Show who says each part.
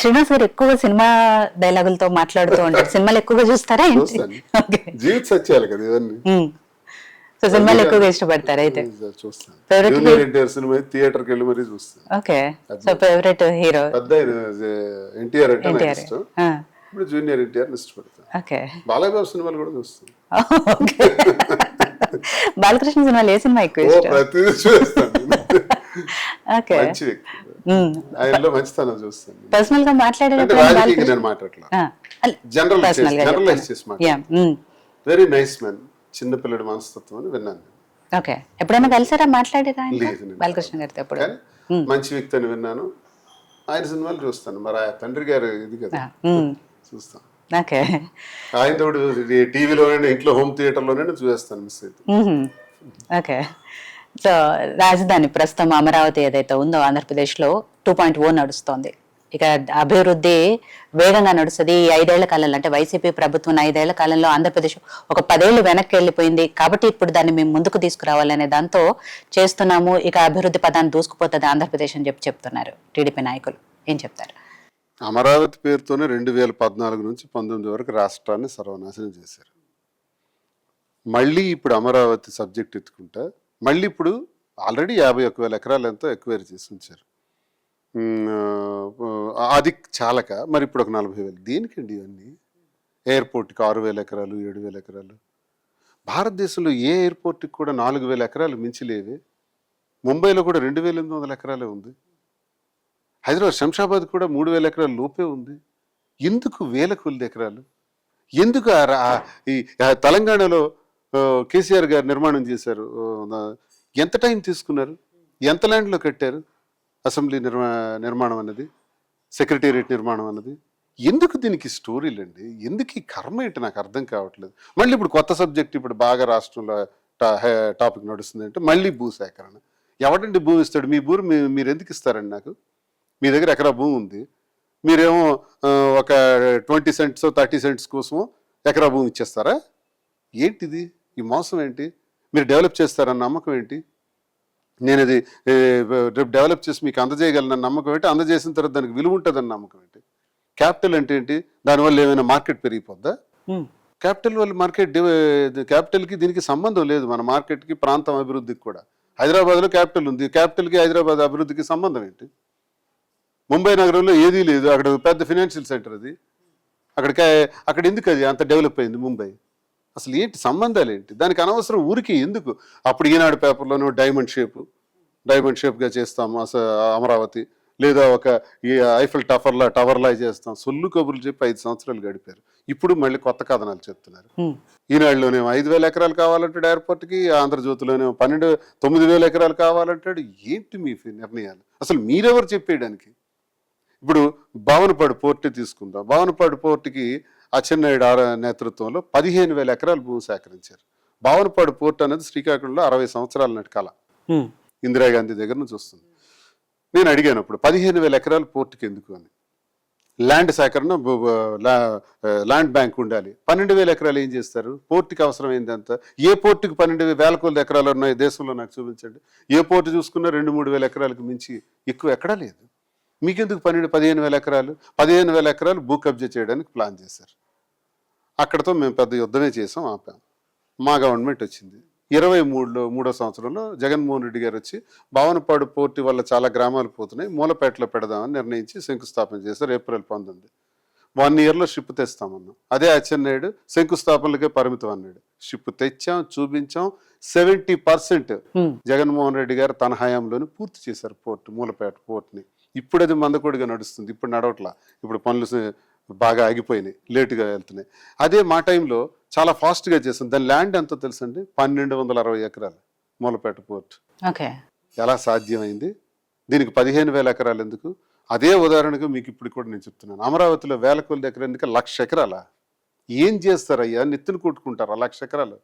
Speaker 1: శ్రీనివాస్ గారు ఎక్కువగా సినిమా డైలాగులతో మాట్లాడుతూ ఉంటారు. సినిమాలు ఎక్కువగా చూస్తారా?
Speaker 2: జీవిత సత్యాలు కదా ఇవన్నీ.
Speaker 1: సో సినిమాలు ఎక్కువగా ఇష్టపడతారు అయితే.
Speaker 2: చూస్తాను. జూనియర్ ఎన్టీఆర్ సినిమా థియేటర్కి వెళ్ళి మరీ చూస్తాను.
Speaker 1: ఓకే. సో ఫేవరెట్ హీరో
Speaker 2: పెద్ద ఎన్టీఆర్ అంటే నాకు ఇష్టం. ఇప్పుడు జూనియర్ ఎన్టీఆర్ ఇష్టపడతాను.
Speaker 1: ఓకే.
Speaker 2: బాలయ్యబాబు సినిమాలు కూడా చూస్తాను.
Speaker 1: బాలకృష్ణ సినిమాలు ఏ సినిమా ఎక్కువ ఇష్టం?
Speaker 2: ప్రతిదీ చూస్తాను.
Speaker 1: ఓకే.
Speaker 2: మంచి వ్యక్తి, ఆయనలో మంచితనం చూస్తాను.
Speaker 1: పర్సనల్ గా మాట్లాడేటప్పుడు
Speaker 2: రాజకీయ నేను మాట్లాడలా, జనరలైజ్ చేసి మాట్లాడతాను. వెరీ నైస్ మ్యాన్, చిన్నపిల్లడి మనస్తత్వం అని విన్నాను.
Speaker 1: ఓకే. ఎప్పుడైనా కలిసారా, మాట్లాడారా బాలకృష్ణ గారితో? ఎప్పుడు?
Speaker 2: మంచి వ్యక్తి అని విన్నాను. ఆయన సినిమాలు చూస్తాను. మరి ఆ తండ్రి గారు ఇది కదా చూస్తాను.
Speaker 1: ఓకే.
Speaker 2: ఆయన తోడు టీవీలోనే, ఇంట్లో హోమ్ థియేటర్లోనే చూసేస్తాను మిస్ అయితే.
Speaker 1: ఓకే. సో రాజధాని ప్రస్తుతం అమరావతి ఏదైతే ఉందో ఆంధ్రప్రదేశ్లో 2.0 నడుస్తోంది. ఇక అభివృద్ధి వేగంగా నడుస్తుంది. ఈ 5 ఏళ్ల కాలంలో, అంటే వైసీపీ ప్రభుత్వం 5 ఏళ్ల కాలంలో ఆంధ్రప్రదేశ్ ఒక 10 ఏళ్ళు వెనక్కి వెళ్ళిపోయింది కాబట్టి ఇప్పుడు దాన్ని మేము ముందుకు తీసుకురావాలనే దాంతో చేస్తున్నాము. ఇక అభివృద్ధి పదాన్ని దూసుకుపోతుంది ఆంధ్రప్రదేశ్ అని చెప్తున్నారు టీడీపీ నాయకులు. ఏం చెప్తారు?
Speaker 2: అమరావతి పేరుతోనే 2014 నుంచి 19 వరకు రాష్ట్రాన్ని సర్వనాశనం చేశారు. మళ్ళీ ఇప్పుడు అమరావతి సబ్జెక్ట్ ఎత్తుకుంటా మళ్ళీ ఇప్పుడు ఆల్రెడీ 51,000 ఎకరాలు ఎంతో ఎక్వైర్ చేసి ఉంచారు. అది చాలక మరి ఇప్పుడు ఒక 40,000. దేనికండి ఇవన్నీ? ఎయిర్పోర్ట్కి 6,000 ఎకరాలు, 7,000 ఎకరాలు. భారతదేశంలో ఏ ఎయిర్పోర్ట్కి కూడా 4,000 ఎకరాలు మించిలేవే. ముంబైలో కూడా 2,800 ఎకరాలే ఉంది. హైదరాబాద్ శంషాబాద్ కూడా 3,000 ఎకరాల లోపే ఉంది. ఎందుకు వేల కొద్ది ఎకరాలు? ఎందుకు ఈ తెలంగాణలో కేసీఆర్ గారు నిర్మాణం చేశారు, ఎంత టైం తీసుకున్నారు? ఎంత ల్యాండ్లో కట్టారు? అసెంబ్లీ నిర్మాణం అన్నది, సెక్రటేరియట్ నిర్మాణం అన్నది. ఎందుకు దీనికి స్టోరీలు అండి? ఎందుకు ఈ కర్మ ఏంటి నాకు అర్థం కావట్లేదు. మళ్ళీ ఇప్పుడు కొత్త సబ్జెక్ట్ ఇప్పుడు బాగా రాష్ట్రంలో టాపిక్ నడుస్తుంది అంటే మళ్ళీ భూసేకరణ. ఎవడండి భూమి ఇస్తాడు? మీ భూమి మీరు ఎందుకు ఇస్తారండి నాకు? మీ దగ్గర ఎకరా భూమి ఉంది, మీరేమో ఒక 20 సెంట్స్ 30 సెంట్స్ కోసం ఎకరా భూమి ఇచ్చేస్తారా? ఏంటిది? ఈ మోసం ఏంటి? మీరు డెవలప్ చేస్తారన్న నమ్మకం ఏంటి? నేను అది రేపు డెవలప్ చేసి మీకు అందజేయగలనన్న నమ్మకం ఏంటి? అందజేసిన తర్వాత దానికి విలువ ఉంటుందన్న నమ్మకం ఏంటి? క్యాపిటల్ అంటే ఏంటి? దానివల్ల ఏమైనా మార్కెట్ పెరిగిపోద్దా? క్యాపిటల్ వల్ల క్యాపిటల్కి దీనికి సంబంధం లేదు. మన మార్కెట్కి, ప్రాంతం అభివృద్ధికి కూడా. హైదరాబాద్లో క్యాపిటల్ ఉంది, క్యాపిటల్కి హైదరాబాద్ అభివృద్ధికి సంబంధం ఏంటి? ముంబై నగరంలో ఏదీ లేదు, అక్కడ పెద్ద ఫినాన్షియల్ సెంటర్ అది. అక్కడ ఎందుకు అది అంత డెవలప్ అయింది ముంబై? అసలు ఏంటి సంబంధాలు ఏంటి? దానికి అనవసరం ఊరికి ఎందుకు? అప్పుడు ఈనాడు పేపర్లోనూ డైమండ్ షేప్గా చేస్తాము అమరావతి, లేదా ఒక ఈ ఐఫిల్ టవర్లా చేస్తాం, సొల్లు కబుర్లు చెప్పి 5 సంవత్సరాలు గడిపారు. ఇప్పుడు మళ్ళీ కొత్త కథనాలు చెప్తున్నారు. ఈనాడులోనేమో 5,000 ఎకరాలు కావాలంటాడు ఎయిర్పోర్ట్కి, ఆంధ్రజ్యోతిలోనేమో 9,000 ఎకరాలు కావాలంటాడు. ఏంటి మీ నిర్ణయాలు? అసలు మీరెవరు చెప్పేయడానికి? ఇప్పుడు భావనపాడు పోర్టు తీసుకుందాం. భావనపాడు పోర్టుకి అచ్చెన్నాయుడు నేతృత్వంలో 15,000 ఎకరాలు భూమి సేకరించారు. భావనపాడు పోర్టు అనేది శ్రీకాకుళంలో 60 సంవత్సరాల నాటి కళ, ఇందిరాగాంధీ దగ్గర నుంచి వస్తుంది. నేను అడిగాను అప్పుడు 15,000 ఎకరాలు పోర్టుకి ఎందుకు అని. ల్యాండ్ సేకరణ, ల్యాండ్ బ్యాంక్ ఉండాలి. 12,000 ఎకరాలు ఏం చేస్తారు? పోర్టుకి అవసరమైంది అంత. ఏ పోర్టుకి 12,000 కొద్ది ఎకరాలు ఉన్నాయి దేశంలో? నాకు చూపించండి. ఏ పోర్టు చూసుకున్నా 2-3 ఎకరాలకు మించి ఎక్కువ ఎక్కడా లేదు. మీకెందుకు 15,000 ఎకరాలు? 15,000 ఎకరాలు భూ కబ్జా చేయడానికి ప్లాన్ చేశారు. అక్కడతో మేము పెద్ద యుద్ధమే చేసాం, ఆపాం. మా గవర్నమెంట్ వచ్చింది. 23వ సంవత్సరంలో జగన్మోహన్ రెడ్డి గారు వచ్చి భావనపాడు పోర్టు వల్ల చాలా గ్రామాలు పోతున్నాయి, మూలపేటలో పెడదామని నిర్ణయించి శంకుస్థాపన చేశారు. April 19. 1 yearలో షిప్ తెస్తామన్నాం. అదే అచ్చెన్నాయుడు శంకుస్థాపనలకే పరిమితం అన్నాడు. షిప్ తెచ్చాం, చూపించాం. 70% జగన్మోహన్ రెడ్డి గారు తన హయాంలోనే పూర్తి చేశారు పోర్టు, మూలపేట పోర్టుని. ఇప్పుడు అది మందకొడిగా నడుస్తుంది. ఇప్పుడు నడవట్లా, ఇప్పుడు పనులు బాగా ఆగిపోయినాయి, లేటుగా వెళ్తున్నాయి. అదే మా టైంలో చాలా ఫాస్ట్గా చేస్తాం. దాని ల్యాండ్ ఎంతో తెలుసండి? 1,260 ఎకరాలు మూలపేట పోర్టు. ఎలా సాధ్యమైంది? దీనికి 15,000 ఎకరాలు ఎందుకు? అదే ఉదాహరణకు మీకు ఇప్పుడు కూడా నేను చెప్తున్నాను. అమరావతిలో 1,000 కొద్ది ఎకరాలు ఎందుకు? 1,00,000 ఎకరాలా? ఏం చేస్తారయ్యా? నెత్తులు కొట్టుకుంటారా 1,00,000 ఎకరాలు?